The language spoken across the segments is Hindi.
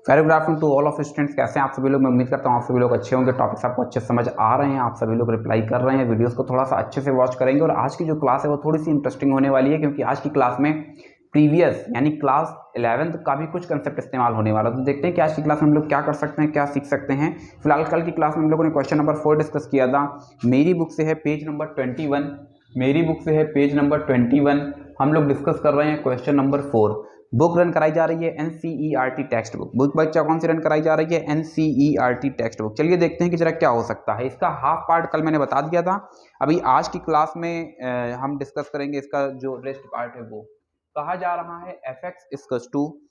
Very good afternoon to all of students. कैसे हैं आप सभी लोग? मैं उम्मीद करता हूँ आप सभी लोग अच्छे होंगे, टॉपिक्स आपको अच्छे समझ आ रहे हैं, आप सभी लोग रिप्लाई कर रहे हैं, वीडियोस को थोड़ा सा अच्छे से वॉच करेंगे। और आज की जो क्लास है वो थोड़ी सी इंटरेस्टिंग होने वाली है, क्योंकि आज की क्लास में प्रीवियस यानी क्लास 11th का भी कुछ कंसेप्ट इस्तेमाल होने वाला है। तो देखते हैं कि आज की क्लास में हम लोग क्या कर सकते हैं, क्या सीख सकते हैं। फिलहाल कल की क्लास में हम लोगों ने क्वेश्चन नंबर 4 डिस्कस किया था। मेरी बुक से है पेज नंबर 21, मेरी बुक से है पेज नंबर 21। हम लोग डिस्कस कर रहे हैं क्वेश्चन नंबर 4। बुक रन कराई जा रही है एनसीईआरटी टेक्स्ट बुक बच्चा कौन सी रन कराई जा रही है? NCERT text book. चलिए देखते हैं कि जरा क्या हो सकता है। इसका हाफ पार्ट कल मैंने बता दिया था। अभी आज की क्लास में हम डिस्कस करेंगे इसका जो रेस्ट पार्ट है। वो कहा जा रहा है F x equals to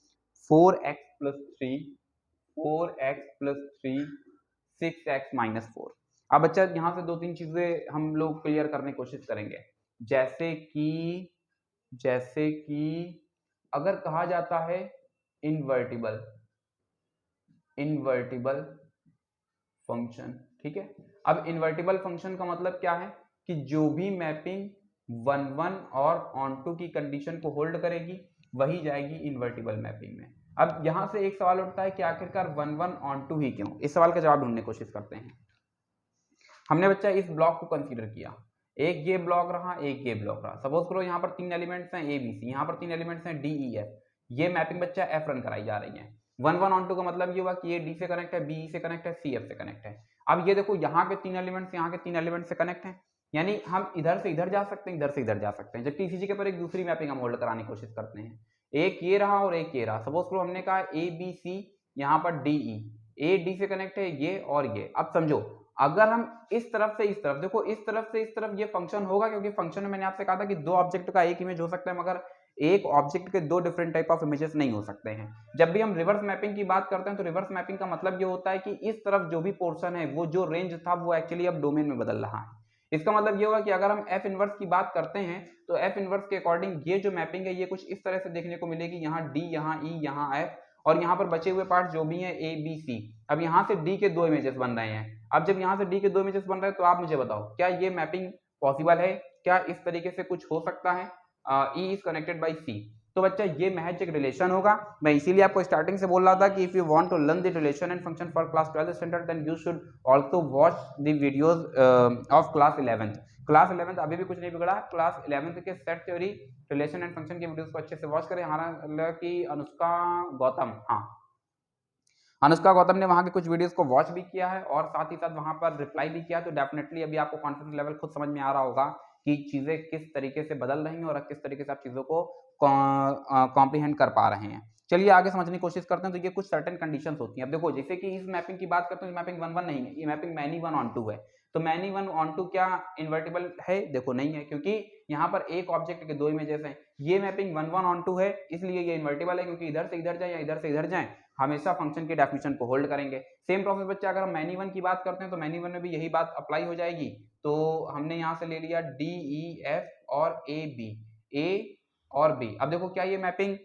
4x+3 6x-4। अब बच्चा यहाँ से दो तीन चीजें हम लोग क्लियर करने की कोशिश करेंगे। जैसे कि अगर कहा जाता है इनवर्टिबल फंक्शन, ठीक है। अब इनवर्टिबल फंक्शन का मतलब क्या है कि जो भी मैपिंग 1 और ऑन टू की कंडीशन को होल्ड करेगी वही जाएगी इनवर्टिबल मैपिंग में। अब यहां से एक सवाल उठता है कि आखिरकार 1 ऑन टू ही क्यों? इस सवाल का जवाब ढूंढने की कोशिश करते हैं। हमने बच्चा इस ब्लॉक को कंसीडर किया, एक ये ब्लॉक रहा, एक ये ब्लॉक रहा। सपोज करो यहाँ पर 3 एलिमेंट्स हैं ए बी सी, यहाँ पर 3 एलिमेंट्स हैं डी ई एफ। ये मैपिंग बच्चा एफ रन कराई जा रही है। 1 ऑन टू का मतलब ये हुआ कि ये डी से कनेक्ट है, बी से कनेक्ट है, सी एफ से कनेक्ट है। अब ये देखो यहाँ के 3 एलिमेंट्स यहाँ के 3 एलिमेंट्स से कनेक्ट है, यानी हम इधर से इधर जा सकते हैं, इधर से इधर जा सकते हैं। जबकि इसी जगह पर एक दूसरी मैपिंग हम होल्ड कराने की कोशिश करते हैं। एक ये रहा और एक ये रहा। सपोज करो हमने कहा ए बी सी, यहाँ पर डी ई, ए डी से कनेक्ट है ये और ये। अब समझो अगर हम इस तरफ से इस तरफ, देखो इस तरफ से इस तरफ ये फंक्शन होगा, क्योंकि फंक्शन में मैंने आपसे कहा था कि दो ऑब्जेक्ट का एक इमेज हो सकता है, मगर एक ऑब्जेक्ट के दो डिफरेंट टाइप ऑफ इमेजेस नहीं हो सकते हैं। जब भी हम रिवर्स मैपिंग की बात करते हैं तो रिवर्स मैपिंग का मतलब ये होता है कि इस तरफ जो भी पोर्शन है वो जो रेंज था वो एक्चुअली अब डोमेन में बदल रहा है। इसका मतलब ये होगा कि अगर हम एफ इनवर्स की बात करते हैं तो एफ इनवर्स के अकॉर्डिंग ये जो मैपिंग है ये कुछ इस तरह से देखने को मिलेगी। यहाँ डी, यहाँ ई, यहाँ एफ, और यहाँ पर बचे हुए पार्ट जो भी हैं ए बी सी। अब यहाँ से डी के दो इमेजेस बन रहे हैं। अब जब यहाँ से डी के दो इमेजेस बन रहे हैं तो आप मुझे बताओ क्या ये मैपिंग पॉसिबल है? क्या इस तरीके से कुछ हो सकता है? ई इज कनेक्टेड बाई सी। तो बच्चा ये महज एक रिलेशन होगा। मैं इसीलिए आपको स्टार्टिंग से बोल रहा था कि if you want to learn the relation and function for class 12th standard then you should also watch the videos of class 11th। Class 11th अभी भी कुछ नहीं बिगड़ा। क्लास 11th के set theory, relation and function की वीडियोस को अच्छे से वॉच करें। हालांकि अनुष्का गौतम ने वहां के कुछ वीडियोस को वॉच भी किया है और साथ ही साथ वहां पर रिप्लाई भी किया। तो डेफिनेटली अभी आपको कॉन्फिडेंस लेवल खुद समझ में आ रहा होगा कि चीजें किस तरीके से बदल रही हैं और किस तरीके से आप चीजों को कॉम्प्रीहेंड कर पा रहे हैं। चलिए आगे समझने की कोशिश करते हैं। तो ये कुछ सर्टेन कंडीशंस होती हैं। अब देखो जैसे कि इस मैपिंग की बात करते हैं, मैपिंग 1 नहीं है, ये मैपिंग मैनी 1 ऑन 2 है। तो मैनी 1 ऑन 2 क्या इन्वर्टिबल है? देखो नहीं है, क्योंकि यहाँ पर एक ऑब्जेक्ट के दो इमेजेस हैं। ये मैपिंग 1 ऑन 2 है, इसलिए ये इन्वर्टिबल है, क्योंकि इधर से इधर जाए या इधर से इधर जाए हमेशा फंक्शन की डेफिनेशन को होल्ड करेंगे। सेम प्रोसेस बच्चा अगर हम मैनी 1 की बात करते हैं तो मैनी 1 में भी यही बात अप्लाई हो जाएगी। तो हमने यहाँ से ले लिया डी ई एफ और ए बी, ए और बी। अब देखो क्या ये मैपिंग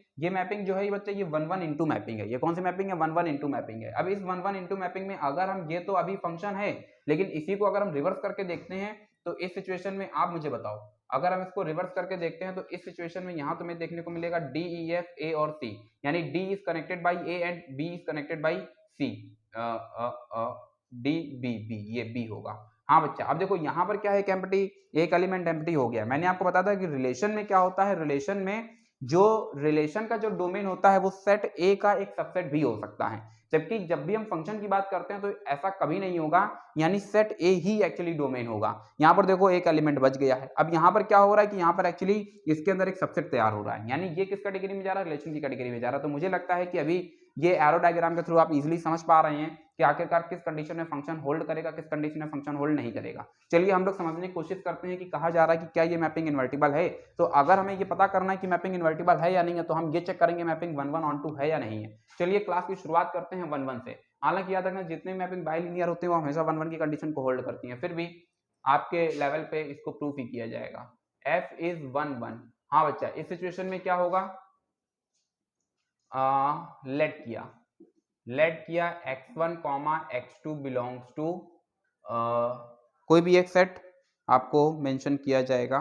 जो है ये बच्चा ये 1 इंटू मैपिंग है। ये कौन सी मैपिंग है? 1 इंटू मैपिंग है। अब इस 1 इंटू मैपिंग में अगर हम, ये तो अभी फंक्शन है, लेकिन इसी को अगर हम रिवर्स करके देखते हैं तो इस सिचुएशन में आप मुझे बताओ, अगर हम इसको रिवर्स करके देखते हैं तो इस सिचुएशन में यहाँ तुम्हें देखने को मिलेगा डी ई एफ ए और सी, यानी D is connected by A and B is connected by C. D B B, ये बी होगा। हाँ बच्चा अब देखो यहाँ पर क्या है, एम्प्टी, एक एलिमेंट एम्प्टी हो गया। मैंने आपको बताया था कि रिलेशन में क्या होता है, रिलेशन में जो रिलेशन का जो डोमेन होता है वो सेट ए का एक सबसेट भी हो सकता है। जबकि जब भी हम फंक्शन की बात करते हैं तो ऐसा कभी नहीं होगा, यानी सेट ए ही एक्चुअली डोमेन होगा। यहाँ पर देखो एक एलिमेंट बच गया है। अब यहाँ पर क्या हो रहा है कि यहाँ पर एक्चुअली इसके अंदर एक सबसेट तैयार हो रहा है, यानी ये किस कैटेगरी में जा रहा है? रिलेशन की कैटेगरी में जा रहा है। तो मुझे लगता है कि अभी ये एरो डायग्राम के थ्रू आप इजीली समझ पा रहे हैं कि आखिरकार किस कंडीशन में फंक्शन होल्ड करेगा, किस कंडीशन में फंक्शन होल्ड नहीं करेगा। चलिए हम लोग समझने की कोशिश करते हैं कि कहा जा रहा है कि क्या ये मैपिंग इन्वर्टिबल है। तो अगर हमें ये पता करना है कि मैपिंग इन्वर्टिबल है या नहीं है तो हम ये चेक करेंगे मैपिंग 1 ऑन 2 है या नहीं है। चलिए क्लास की शुरुआत करते हैं 1 से। हालांकि याद रखना जितने मैपिंग बाइलिनियर होते हैं वो हमेशा 1 की कंडीशन को होल्ड करती हैं, फिर भी आपके लेवल पे इसको प्रूफ ही किया जाएगा। f इज 1 हाँ बच्चा इस सिचुएशन में क्या होगा, लेट किया x1 x2 बिलोंग्स टू कोई भी एक सेट आपको मेंशन किया जाएगा।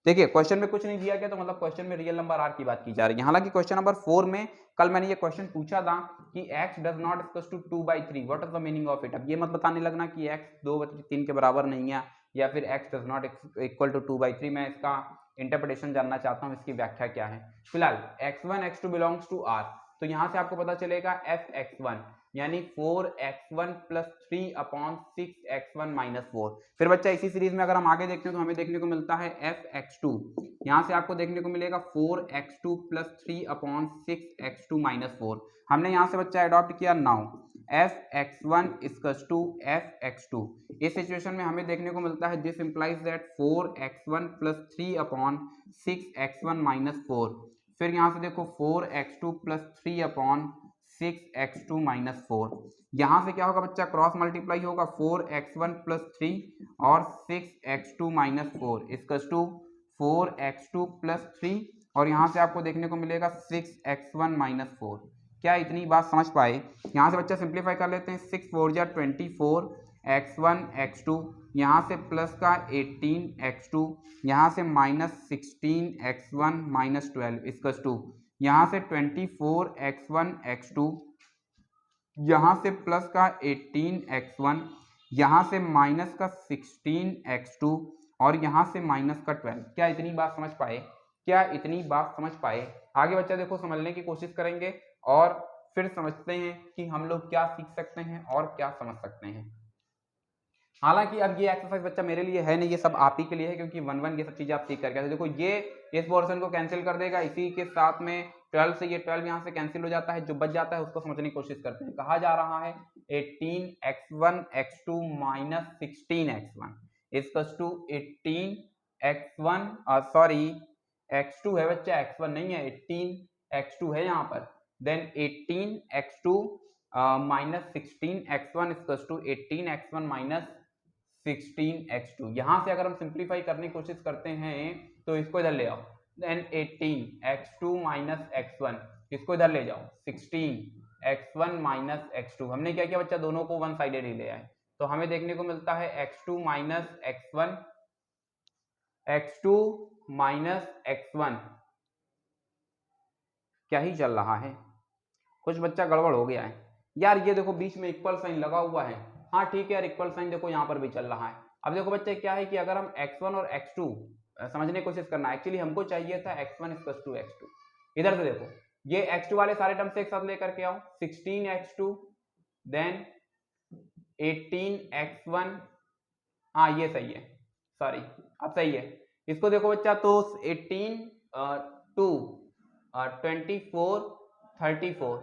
देखिए क्वेश्चन में कुछ नहीं दिया गया, तो मतलब क्वेश्चन में रियल नंबर आर की बात की जा रही है। हालांकि क्वेश्चन नंबर 4 में कल मैंने ये क्वेश्चन पूछा था कि x does not equals to 2/3, what is the meaning of it. अब ये मत बताने लगना कि x 2/3 के बराबर नहीं है, या फिर x does not equal to 2/3। मैं इसका इंटरप्रिटेशन जानना चाहता हूँ, इसकी व्याख्या क्या है। फिलहाल x1 x2 belongs to r, तो यहाँ से आपको पता चलेगा fx1 यानी 4x1 प्लस 3/6x1 माइनस 4। फिर बच्चा इसी सीरीज में अगर हम आगे देखते हैं तो हमें देखने को मिलता है fx2, यहाँ से आपको देखने को मिलेगा 4x2 प्लस 3/6x2 माइनस 4। हमने यहाँ से बच्चा अडॉप्ट किया now fx1 equals to fx2। इस सिचुएशन में हमें देखने को मिलता है this implies that 4x1 plus 3/6x1 minus 4। फिर यहाँ से देखो 4x2 प्लस 3/6x2 माइनस 4। यहाँ से क्या होगा बच्चा, क्रॉस मल्टीप्लाई होगा 4x1 प्लस 3 और 6x2 minus 4 equals to 4x2 plus 3 और यहाँ से आपको देखने को मिलेगा 6x1 माइनस 4। क्या इतनी बात समझ पाए? यहाँ से बच्चा सिंप्लीफाई कर लेते हैं, 6 4 जा 24 x1 x2, यहाँ से प्लस का 18 x2, यहाँ से minus 16 x1 minus 12 equals to यहाँ से 24 x1 x2, यहाँ से प्लस का 18 x1, यहाँ से माइनस का 16 x2 और यहाँ से माइनस का 12। क्या इतनी बात समझ पाए? क्या इतनी बात समझ पाए? आगे बच्चा देखो समझने की कोशिश करेंगे और फिर समझते हैं कि हम लोग क्या सीख सकते हैं और क्या समझ सकते हैं। हालांकि अब ये एक्सरसाइज बच्चा मेरे लिए है नहीं, ये सब आप ही के लिए है, क्योंकि 1 1 ये सब चीजें आप सीख करके आते। देखो ये इस पोर्शन को कैंसिल कर देगा, इसी के साथ में 12 से ये 12 यहाँ से कैंसिल हो जाता है, जो बच जाता है उसको समझने की कोशिश करते हैं। कहा जा रहा है 18x1 x2 minus 16x1 equals to 18x1 sorry x2 है बच्चा, x1 नहीं है, 18x2 है यहाँ पर। Then 18x2 minus 16x1 equals to 18x1 minus 16x2। यहाँ से अगर हम सिंप्लीफाई करने की कोशिश करते हैं तो इसको इधर ले आओ, देन 18x2 माइनस x1, इसको इधर ले जाओ 16x1 माइनस x2। हमने क्या किया बच्चा, दोनों को वन साइडेड ही ले आए, तो हमें देखने को मिलता है x2 minus x1, x2 minus x1। क्या ही चल रहा है, कुछ बच्चा गड़बड़ हो गया है यार। ये देखो बीच में इक्वल साइन लगा हुआ है, हाँ ठीक है यार, इक्वल साइन देखो यहाँ पर भी चल रहा है। अब देखो बच्चे क्या है कि अगर हम x1 और x2 समझने की कोशिश करना, एक्चुअली हमको चाहिए था x1 इक्वल टू x2। इधर से देखो ये x2 वाले सारे टर्म्स एक साथ लेकर के आओ, 16x2 देन 18x1, हाँ ये सही है, सॉरी अब सही है। इसको देखो बच्चा, तो 18 2 24 34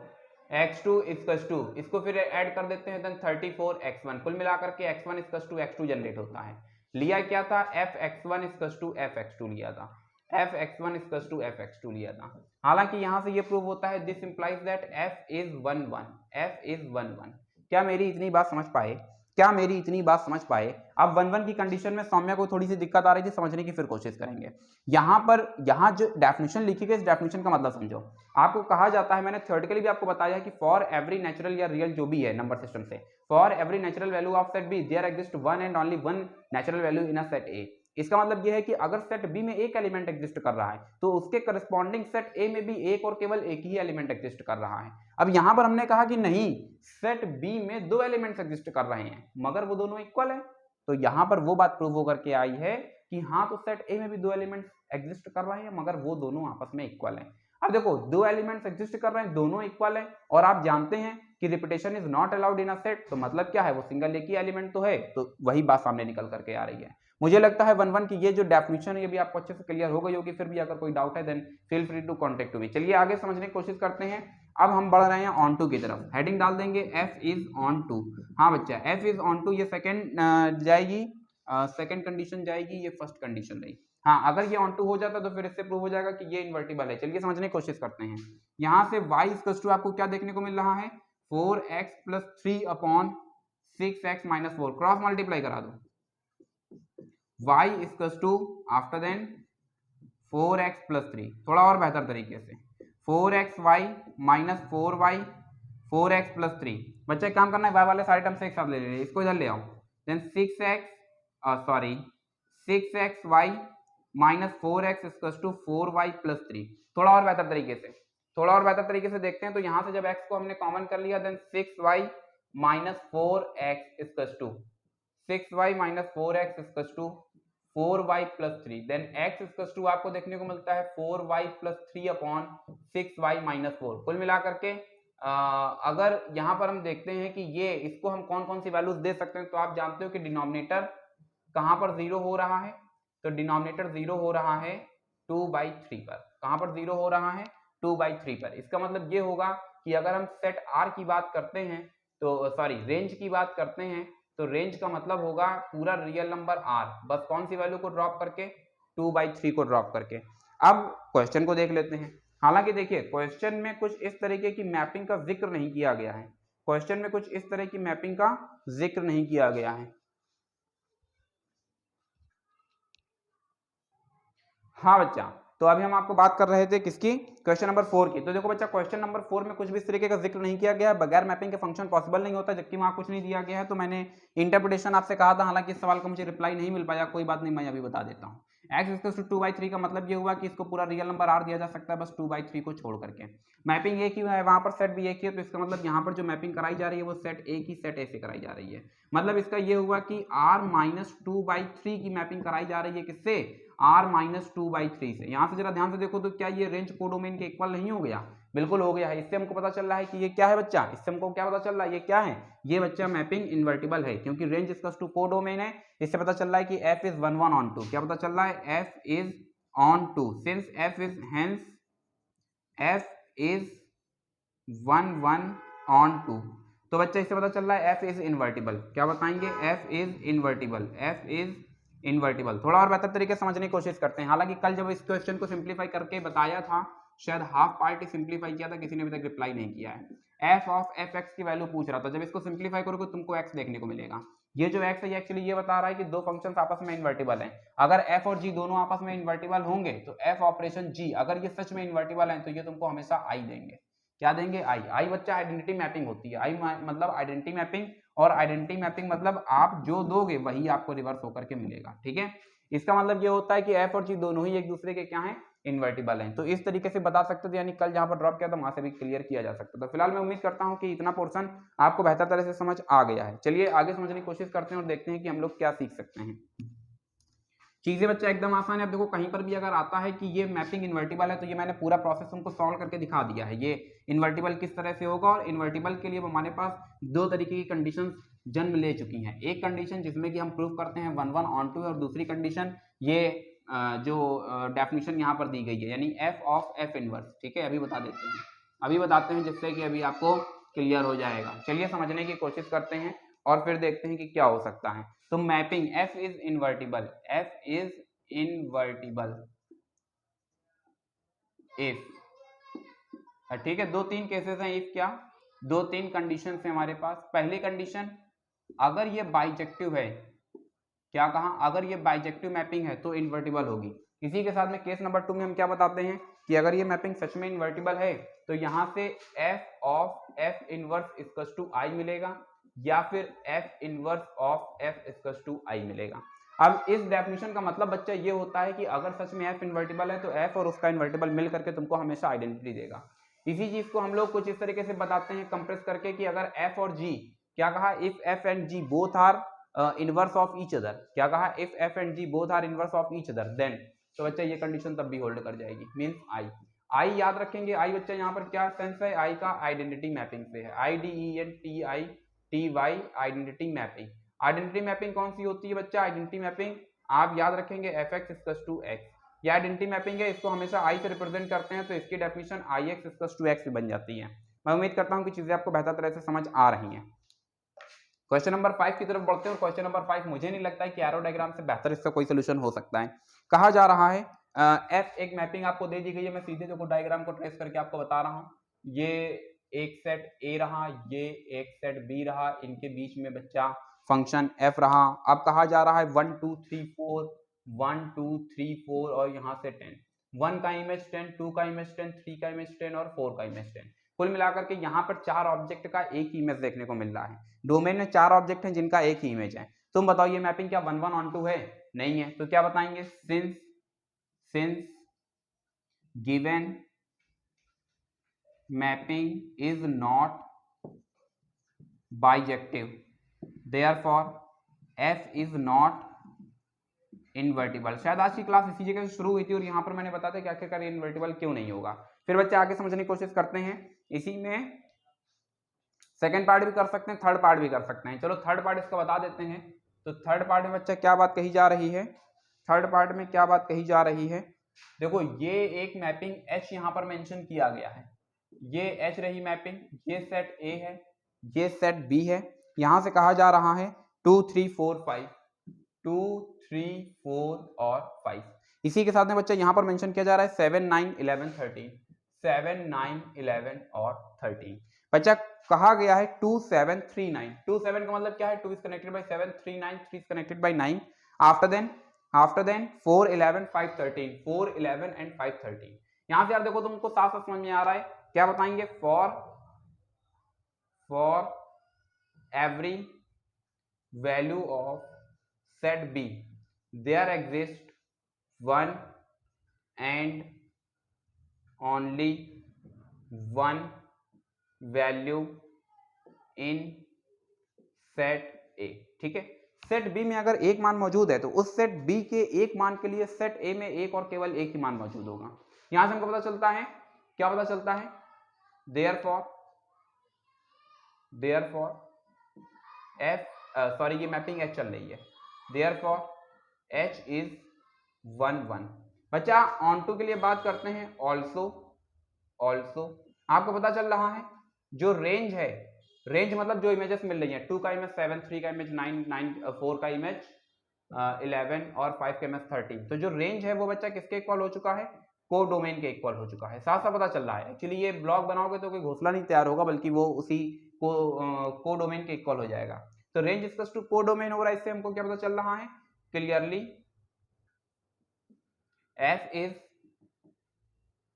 x2 इक्वल्स टू, इसको फिर ऐड कर देते हैं, देन 34x1, कुल मिलाकर के x1 equals to x2 generate होता है। लिया क्या था, fx1 इक्वल्स टू fx2 लिया था, fx1 इक्वल्स टू fx2 लिया था। हालांकि यहां से ये प्रूव होता है this implies that f is 1 1, f is 1 1। क्या मेरी इतनी बात समझ पाए? क्या मेरी इतनी बात समझ पाए? अब 1 1 की कंडीशन में सौम्या को थोड़ी सी दिक्कत आ रही थी, समझने की फिर कोशिश करेंगे। यहाँ जो डेफिनेशन लिखी गई, इस डेफिनेशन का मतलब समझो। आपको कहा जाता है, मैंने थ्योरेटिकली भी आपको बताया कि फॉर एवरी नेचुरल या रियल जो भी है नंबर सिस्टम से, for every natural value of set B there exist one and only one natural value in a set A. इसका मतलब यह है कि अगर सेट बी में एक एलिमेंट एग्जिस्ट कर रहा है तो उसके करस्पॉन्डिंग सेट ए में भी एक और केवल एक ही एलिमेंट एग्जिस्ट कर रहा है। अब यहां पर हमने कहा कि नहीं, सेट बी में दो एलिमेंट्स एग्जिस्ट कर रहे हैं मगर वो दोनों इक्वल है, तो यहां पर वो बात प्रूव होकर के आई है कि हाँ, तो सेट ए में भी दो एलिमेंट्स एग्जिस्ट कर रहे हैं मगर वो दोनों आपस में इक्वल है। अब देखो दो एलिमेंट्स एग्जिस्ट कर रहे हैं, दोनों इक्वल है, और आप जानते हैं कि repetition is not allowed in a set, तो मतलब क्या है, वो सिंगल एक ही एलिमेंट तो है, तो वही बात सामने निकल करके आ रही है। मुझे लगता है 1 1 की ये जो डेफिनेशन है ये भी आपको अच्छे से क्लियर हो गई होगी। फिर भी अगर कोई डाउट है then feel free to contact me. चलिए आगे समझने की कोशिश करते हैं। अब हम बढ़ रहे हैं ऑन टू की तरफ, हेडिंग डाल देंगे f इज ऑन टू। हाँ बच्चा, f इज ऑन टू ये सेकंड जाएगी, सेकंड कंडीशन जाएगी, ये फर्स्ट कंडीशन रही। हाँ, अगर ये ऑन टू हो जाता तो फिर इससे प्रूव हो जाएगा कि ये इन्वर्टिबल है। चलिए समझने की कोशिश करते हैं। यहाँ से y इक्वल्स टू आपको क्या देखने को मिल रहा है, 4x plus 3/6x minus 4, cross multiply करा दो। y equals to after then 4x plus 3, थोड़ा और बेहतर तरीके से 4xy minus 4y 4x plus 3। बच्चा एक काम करना है, y वाले सारे टर्म से एक साथ ले लेंगे, इसको इधर ले आओ, then 6xy minus 4x equal to 4y plus 3। थोड़ा और बेहतर तरीके से देखते हैं। तो यहाँ से जब x को हमने कॉमन कर लिया then 6y minus 4x equal to 6y minus 4x equal to 4y plus 3। Then x equal to आपको देखने को मिलता है 4y plus 3 upon 6y minus 4। कुल मिलाकर के अगर यहाँ पर हम देखते हैं कि ये इसको हम कौन कौन सी वैल्यूज दे सकते हैं, तो आप जानते हो कि डिनोमिनेटर कहाँ पर 0 हो रहा है, तो डिनोमिनेटर 0 हो रहा है 2/3 पर। कहाँ पर 0 हो रहा है 2/3 पर। इसका मतलब ये होगा कि अगर हम सेट R की बात करते हैं तो सॉरी रेंज की बात करते हैं, तो रेंज का मतलब होगा पूरा रियल नंबर R, बस कौन सी वैल्यू को ड्रॉप करके 2/3 को ड्रॉप करके। अब क्वेश्चन को देख लेते हैं। हालांकि देखिए क्वेश्चन में कुछ इस तरीके की मैपिंग का जिक्र नहीं किया गया है, क्वेश्चन में कुछ इस तरह की मैपिंग का जिक्र नहीं किया गया है। हाँ बच्चा, तो अभी हम आपको बात कर रहे थे किसकी, क्वेश्चन नंबर 4 की। तो देखो बच्चा क्वेश्चन नंबर 4 में कुछ भी इस तरीके का जिक्र नहीं किया गया है, बगैर मैपिंग के फंक्शन पॉसिबल नहीं होता, जबकि वहां कुछ नहीं दिया गया है। तो मैंने इंटरप्रिटेशन आपसे कहा था, हालांकि इस सवाल का मुझे रिप्लाई नहीं मिल पाया, कोई बात नहीं, मैं अभी बता देता हूँ। x इक्वल टू 2/3 का मतलब ये हुआ कि इसको पूरा रियल नंबर r दिया जा सकता है बस 2/3 को छोड़ करके। मैपिंग एक ही है, वहां पर सेट भी एक ही है, तो इसका मतलब यहाँ पर जो मैपिंग कराई जा रही है वो सेट ए की सेट ए से कराई जा रही है। मतलब इसका ये हुआ कि r माइनस 2/3 की मैपिंग कराई जा रही है किससे, r माइनस 2/3 से। यहाँ से जरा ध्यान से देखो तो क्या ये रेंज कोडोमेन के इक्वल नहीं हो गया, बिल्कुल हो गया है। इससे हमको पता चल रहा है कि ये क्या है बच्चा, इससे हमको क्या पता चल रहा है, ये क्या है, ये बच्चा मैपिंग इन्वर्टिबल है, क्योंकि रेंज इक्वल टू कोडोमेन है। इससे पता चल रहा है कि f इज 1 1 ऑन 2। क्या पता चल रहा है, f is on 2 since f is hence f is 1 1 on 2। तो बच्चा इससे पता चल रहा है f इज इन्वर्टिबल। क्या बताएंगे, f is invertible, f is invertible. थोड़ा और बेहतर तरीके से समझने की कोशिश करते हैं। हालांकि कल जब इस क्वेश्चन को सिंप्लीफाई करके बताया था, शायद हाफ पार्ट ही सिंप्लीफाई किया था, किसी ने अभी तक रिप्लाई नहीं किया है। f ऑफ fx की वैल्यू पूछ रहा था, जब इसको सिंप्लीफाई करोगे तुमको x देखने को मिलेगा। ये जो x है ये एक्चुअली ये बता रहा है कि दो फंक्शंस आपस में इन्वर्टिबल हैं। अगर f और g दोनों आपस में इन्वर्टिबल होंगे तो f ऑपरेशन g अगर ये सच में इन्वर्टिबल है तो ये तुमको हमेशा i देंगे। क्या देंगे, i बच्चा आइडेंटिटी मैपिंग होती है। i मतलब आइडेंटिटी मैपिंग, और आइडेंटिटी मैपिंग मतलब आप जो दोगे वही आपको रिवर्स होकर के मिलेगा, ठीक है। इसका मतलब ये होता है कि f और g दोनों ही एक दूसरे के क्या हैं, इन्वर्टिबल हैं। तो इस तरीके से बता सकते थे, यानी कल जहां पर ड्रॉप किया था वहां से भी क्लियर किया जा सकता था। तो फिलहाल मैं उम्मीद करता हूं कि इतना पोर्शन आपको बेहतर तरह से समझ आ गया है। चलिए आगे समझने की कोशिश करते हैं और देखते हैं कि हम लोग क्या सीख सकते हैं। चीजें बच्चा एकदम आसान है। अब देखो कहीं पर भी अगर आता है कि ये मैपिंग इन्वर्टिबल है, तो ये मैंने पूरा प्रोसेस तुमको सॉल्व करके दिखा दिया है। ये इन्वर्टिबल किस तरह से होगा, और इन्वर्टिबल के लिए हमारे पास दो तरीके की कंडीशंस जन्म ले चुकी हैं। एक कंडीशन जिसमें कि हम प्रूव करते हैं 1 1 ऑन 2, और दूसरी कंडीशन ये जो डेफिनेशन यहाँ पर दी गई है, यानी f ऑफ f इनवर्स, ठीक है। अभी बता देते हैं, अभी बताते हैं, जिससे कि अभी आपको क्लियर हो जाएगा। चलिए समझने की कोशिश करते हैं और फिर देखते हैं कि क्या हो सकता है। तो mapping f is invertible, f is invertible if, ठीक है। दो तीन केसेस हैं इफ, क्या दो तीन कंडीशन है हमारे पास। पहली कंडीशन, अगर ये बाइजेक्टिव है, क्या कहा, अगर ये बाइजेक्टिव मैपिंग है तो इन्वर्टिबल होगी। इसी के साथ में केस नंबर 2 में हम क्या बताते हैं कि अगर ये मैपिंग सच में इन्वर्टिबल है तो यहाँ से f of f inverse equals to i मिलेगा, या फिर f inverse of f equals to i मिलेगा। अब इस डेफिनेशन का मतलब बच्चा ये होता है कि अगर सच में f इन्वर्टिबल है तो f और उसका इन्वर्टिबल मिल करके तुमको हमेशा आइडेंटिटी देगा। इसी चीज को हम लोग कुछ इस तरीके से बताते हैं कंप्रेस करके कि अगर f और g, क्या कहा, if f and g both are inverse of each other, क्या कहा, if f and g both are inverse of each other than, तो बच्चा ये कंडीशन तब भी होल्ड कर जाएगी। मींस i याद रखेंगे, i बच्चा यहाँ पर क्या सेंस है, i का आइडेंटिटी मैपिंग से है, IDENTITY identity mapping. Identity mapping कौन सी होती है बच्चा, आइडेंटिटी मैपिंग आप याद रखेंगे fx इक्वल्स टू x, ये आइडेंटिटी मैपिंग है, इसको हमेशा i से रिप्रेजेंट करते हैं, तो इसकी definition ix equals to x बन जाती है। मैं उम्मीद करता हूँ कि चीजें आपको बेहतर तरह से समझ आ रही हैं। क्वेश्चन नंबर 5 की तरफ बढ़ते हैं, और क्वेश्चन नंबर 5 मुझे नहीं लगता है कि एरो डायग्राम से बेहतर इसका कोई सोल्यूशन हो सकता है। कहा जा रहा है f एक मैपिंग आपको दे दी गई है, मैं सीधे जो डायग्राम को ट्रेस करके आपको बता रहा हूँ। ये एक सेट A रहा, ये एक सेट B रहा, इनके बीच में बच्चा फंक्शन f रहा। अब कहा जा रहा है 1 2 3 4, 1 2 3 4 और यहाँ से 10, 1 का इमेज 10, 2 का इमेज 10, 3 का इमेज 10 और 4 का इमेज 10। कुल मिलाकर के यहाँ पर 4 ऑब्जेक्ट का एक ही इमेज देखने को मिल रहा है। डोमेन में 4 ऑब्जेक्ट हैं जिनका एक ही इमेज है। तुम बताओ ये मैपिंग क्या 1 1 ऑन 2 है, नहीं है, तो क्या बताएंगे, since since given mapping is not bijective, therefore f is not invertible. शायद आज की क्लास इसी जगह से शुरू हुई थी और यहाँ पर मैंने बताया था कि आखिरकार इनवर्टिबल क्यों नहीं होगा। फिर बच्चे आगे समझने की कोशिश करते हैं। इसी में सेकंड पार्ट भी कर सकते हैं, थर्ड पार्ट भी कर सकते हैं। चलो थर्ड पार्ट इसका बता देते हैं। तो थर्ड पार्ट में बच्चा क्या बात कही जा रही है, थर्ड पार्ट में क्या बात कही जा रही है, देखो ये एक मैपिंग H यहाँ पर मेंशन किया गया है, ये H रही मैपिंग, ये सेट A है, ये सेट B है। यहाँ से कहा जा रहा है 2 3 4 5, 2 3 4 और 5। इसी के साथ में बच्चा यहाँ पर मेंशन किया जा रहा है 7 9 11 13, 7 9 11 और 13। बच्चा कहा गया है 2 7 3 9, 2 7 का मतलब क्या है, 2 is connected by 7, 3 9, 3 is connected by 9। After then 4 11 5 13, 4 11 and 5 13। यहां से यार देखो तुमको साफ साफ समझ में आ रहा है, क्या बताएंगे, for every value of set B there exist one and only one value in set A. ठीक है, सेट बी में अगर एक मान मौजूद है तो उस सेट बी के एक मान के लिए सेट ए में एक और केवल एक ही मान मौजूद होगा। यहां से हमको पता चलता है, क्या पता चलता है, देयरफॉर एफ सॉरी ये मैपिंग एच चल रही है, देयरफॉर एच इज 1 1। बच्चा ऑन टू के लिए बात करते हैं, ऑल्सो आपको पता चल रहा है जो रेंज है, रेंज मतलब जो इमेजेस मिल रही हैं, 2 का इमेज 7, 3 का इमेज 9, 4 का इमेज 11 और 5 का इमेज 13। तो जो रेंज है वो बच्चा किसके इक्वल हो चुका है, को डोमेन के इक्वल हो चुका है। साफ साफ पता चल रहा है। एक्चुअली ये ब्लॉक बनाओगे तो कोई घोंसला नहीं तैयार होगा, बल्कि वो उसी को डोमेन के इक्वल हो जाएगा। तो रेंज इक्वल्स टू को डोमेन हो रहा है, इससे हमको क्या पता चल रहा है, क्लियरली f इज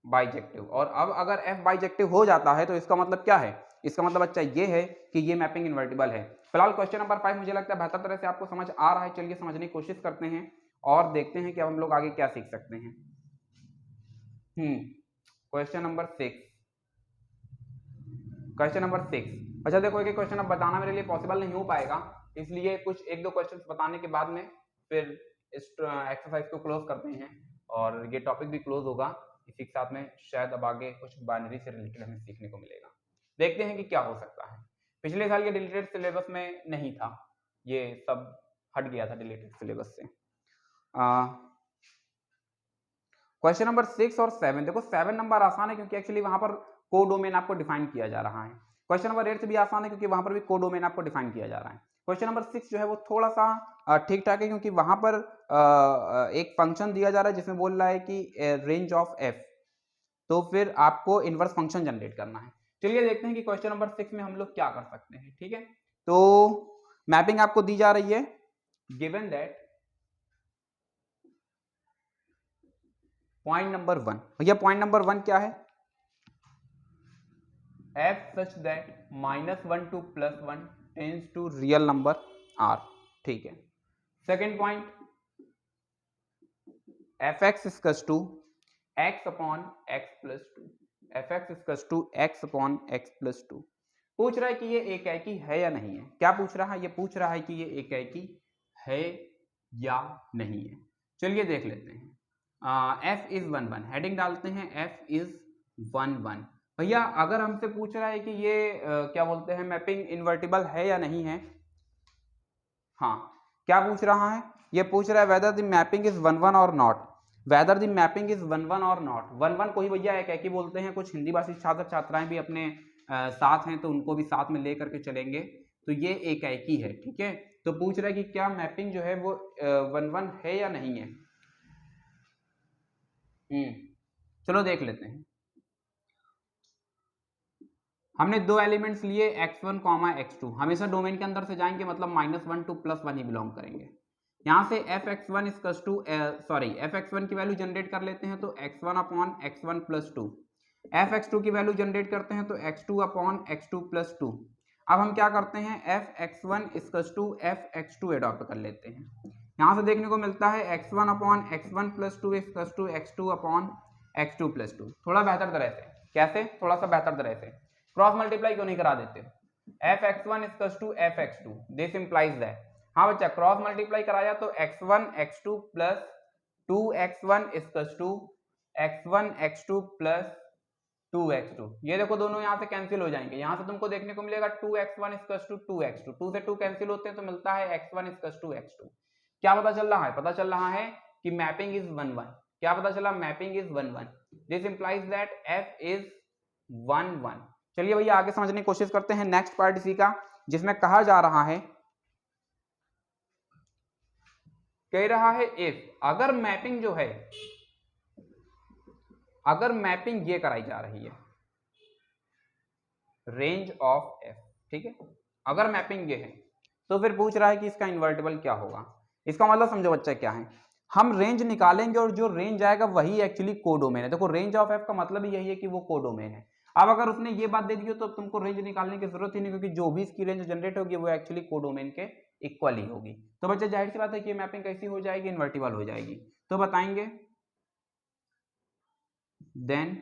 बाइजेक्टिव। और अब अगर f बाइजेक्टिव हो जाता है तो इसका मतलब क्या है, इसका मतलब बच्चा ये है कि ये मैपिंग इन्वर्टिबल है। फिलहाल क्वेश्चन नंबर 5 मुझे लगता है बेहतर तरह से आपको समझ आ रहा है। चलिए समझने की कोशिश करते हैं और देखते हैं कि अब हम लोग आगे क्या सीख सकते हैं। क्वेश्चन नंबर 6, अच्छा देखो एक क्वेश्चन अब बताना मेरे लिए पॉसिबल नहीं हो पाएगा, इसलिए कुछ एक दो क्वेश्चन बताने के बाद में फिर इस एक्सरसाइज को क्लोज करते हैं और ये टॉपिक भी क्लोज होगा। इसी के साथ में शायद अब आगे कुछ बाइनरी से रिलेटेड हमें सीखने को मिलेगा। देखते हैं कि क्या हो सकता है। पिछले साल ये डिलीटेड सिलेबस में नहीं था, ये सब हट गया था डिलीटेड सिलेबस से। क्वेश्चन नंबर 6 और 7, देखो 7 नंबर आसान है क्योंकि एक्चुअली वहां पर को डोमेन आपको डिफाइन किया जा रहा है। क्वेश्चन नंबर 8 भी आसान है क्योंकि वहां पर भी को डोमेन आपको डिफाइन किया जा रहा है। क्वेश्चन नंबर 6 जो है वो थोड़ा सा ठीक ठाक है क्योंकि वहां पर एक फंक्शन दिया जा रहा है जिसमें बोल रहा है कि रेंज ऑफ एफ, तो फिर आपको इनवर्स फंक्शन जनरेट करना है। चलिए देखते हैं कि क्वेश्चन नंबर 6 में हम लोग क्या कर सकते हैं। ठीक है, तो मैपिंग आपको दी जा रही है, गिवन दैट पॉइंट नंबर 1, भैया पॉइंट नंबर 1 क्या है, f such that -1 to +1 tends to real number r। ठीक है, second point fx equals to x upon x plus 2, fx equals to x upon x plus 2। पूछ रहा है कि ये एकाएकी है या नहीं है। क्या पूछ रहा है, ये पूछ रहा है कि ये एकाएकी है या नहीं है। चलिए देख लेते हैं। f इज 1 1, हेडिंग डालते हैं f इज 1 1। भैया अगर हमसे पूछ रहा है कि ये क्या बोलते हैं मैपिंग इन्वर्टिबल है या नहीं है, हाँ क्या पूछ रहा है, ये पूछ रहा है वेदर द मैपिंग इज 1 1 और not, whether the mapping is 1 1 और नॉट। 1 1 को ही भैया एकाएकी बोलते हैं। कुछ हिंदी भाषी छात्र छात्राएं भी अपने साथ हैं तो उनको भी साथ में ले करके चलेंगे, तो ये एकाएकी है। ठीक है, तो पूछ रहा है कि क्या मैपिंग जो है वो 1 1 है या नहीं है। चलो देख लेते हैं। हमने दो एलिमेंट्स लिए x1, x2, हमेशा डोमेन के अंदर से जाएंगे मतलब -1 to +1 ही बिलोंग करेंगे। यहाँ से fx1 इक्वल्स टू fx1 की वैल्यू जनरेट कर लेते हैं तो x1 upon x1 plus 2, fx2 की वैल्यू जनरेट करते हैं तो x2 अपॉन x2 प्लस 2। अब हम क्या करते हैं, fx1 equals to fx2 adopt कर लेते हैं। यहाँ से देखने को मिलता है x1 upon x1 plus 2 equal to x2 upon x2 plus 2। थोड़ा बेहतर तरह से, कैसे, थोड़ा सा बेहतर तरह से क्रॉस मल्टीप्लाई क्यों नहीं करा देते हो? f(x1) equal to f(x2), this implies that, हाँ बच्चा क्रॉस मल्टीप्लाई कराया तो x1 x2 plus 2x1 equal to x1 x2 plus 2x2। ये देखो दोनों यहाँ से कैंसिल हो जाएंगे, यहाँ से तुमको देखने को मिलेगा 2x1 इक्वल टू 2x2, 2 से 2 कैंसिल होते हैं तो मिलता है x1 इक्वल टू x2। क्या पता चल रहा है? पता चल रहा है कि मैपिंग इज 1 1। क्या पता चला? Mapping is 1 1। This implies that f is 1 1। चलिए भैया आगे समझने की कोशिश करते हैं नेक्स्ट पार्ट इसी का, जिसमें कहा जा रहा है, कह रहा है इफ, अगर मैपिंग जो है, अगर मैपिंग ये कराई जा रही है रेंज ऑफ f, ठीक है, अगर मैपिंग ये है तो फिर पूछ रहा है कि इसका इन्वर्टिबल क्या होगा। इसका मतलब समझो बच्चा क्या है, हम रेंज निकालेंगे और जो रेंज आएगा वही एक्चुअली कोडोमेन है। देखो रेंज ऑफ f का मतलब ही यही है कि वो कोडोमेन है। अब अगर उसने ये बात दे दी हो तो तुमको रेंज निकालने की जरूरत ही नहीं, क्योंकि जो भी इसकी रेंज जनरेट होगी वो एक्चुअली कोडोमेन के इक्वल ही होगी। तो बच्चा जाहिर सी बात है कि मैपिंग कैसी हो जाएगी? इन्वर्टिबल हो जाएगी। तो बताएंगे then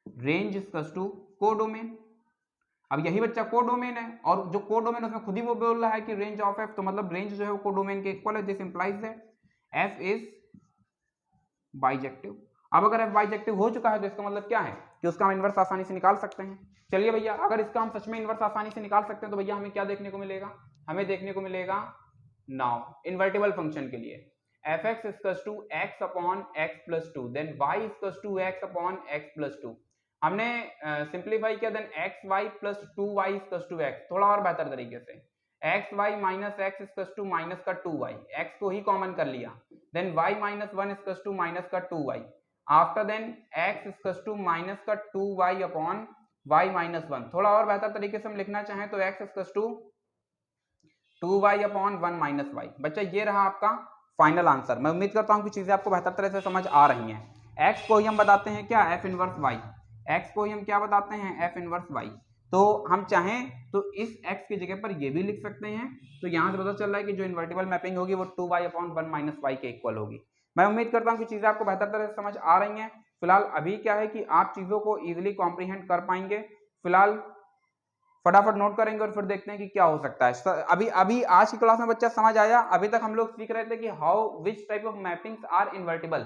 range equals to codomain. अब यही बच्चा कोडोमेन है, और जो कोडोमेन उसमें खुद ही वो बोल रहा है कि रेंज ऑफ f, तो मतलब रेंज जो है वो कोडोमेन के इक्वल है। This implies that f is bijective. अब अगर f बाइजेक्टिव हो चुका है तो इसका मतलब क्या है कि उसका हम इनवर्स आसानी से निकाल सकते हैं। चलिए भैया अगर इसका हम सच में इनवर्स आसानी से निकाल सकते हैं तो भैया हमें क्या देखने को मिलेगा? हमें देखने को मिलेगा नाउ इन्वर्टिबल फंक्शन के लिए f(x) equals to x upon x plus 2, then y equals to x upon x plus 2। हमने सिंप्लीफाई किया, then xy plus 2y equals to x। थोड़ा और बेहतर तरीके से xy minus x equals to minus का 2y, x को ही कॉमन कर लिया, then y minus 1 equals to minus का 2y, after then x equals to minus का 2y अपॉन y माइनस 1। थोड़ा और बेहतर तरीके से हम लिखना चाहें तो x equals to 2y upon 1 minus y। बच्चा ये रहा आपका फाइनल आंसर। मैं उम्मीद करता हूं कि चीजें आपको बेहतर तरह से समझ आ रही हैं। x को ही हम बताते हैं क्या? f inverse y। x को ही हम क्या बताते हैं? f inverse y। तो हम चाहें तो इस x की जगह पर ये भी लिख सकते हैं। तो यहां से पता चल रहा है कि जो इन्वर्टिबल मैपिंग होगी वो 2y अपॉन 1 माइनस y के इक्वल होगी। मैं उम्मीद करता हूं कि चीजें आपको बेहतर तरह से समझ आ रही हैं। फिलहाल अभी क्या है कि आप चीजों को इजिली कॉम्प्रीहेंड कर पाएंगे। फिलहाल फटाफट नोट करेंगे और फिर देखते हैं कि क्या हो सकता है। अभी आज की क्लास में बच्चा समझ आया? अभी तक हम लोग सीख रहे थे कि how which type of mappings are invertible,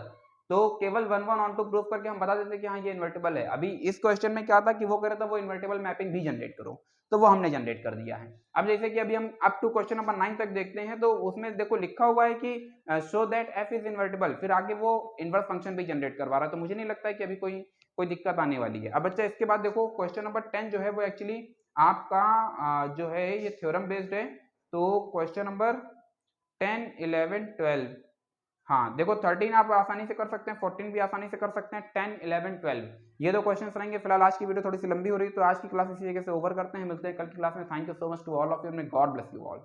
तो केवल 1 1 ऑन टू प्रूफ करके हम बता देते कि हाँ ये इन्वर्टिबल है। अभी इस क्वेश्चन में क्या था कि वो कह रहा था वो इन्वर्टिबल मैपिंग भी जनरेट करो, तो वो हमने जनरेट कर दिया है। अब जैसे कि अभी हम अप टू क्वेश्चन नंबर 9 तक देखते हैं, तो उसमें देखो लिखा हुआ है कि show that f is invertible, फिर आगे वो इनवर्स फंक्शन भी जनरेट करवा रहा है। तो मुझे नहीं लगता है कि अभी कोई दिक्कत आने वाली है। अब बच्चा इसके बाद देखो क्वेश्चन नंबर 10 जो है वो एक्चुअली आपका जो है ये थ्योरम बेस्ड है। तो क्वेश्चन नंबर 10 11 12, हाँ देखो 13 आप आसानी से कर सकते हैं, 14 भी आसानी से कर सकते हैं, 10 11 12 ये दो क्वेश्चंस रहेंगे। फिलहाल आज की वीडियो थोड़ी सी लंबी हो रही है तो आज की क्लास इसी जगह से ओवर करते हैं। मिलते हैं कल की क्लास में। Thank you so much to all of you, may God bless you all.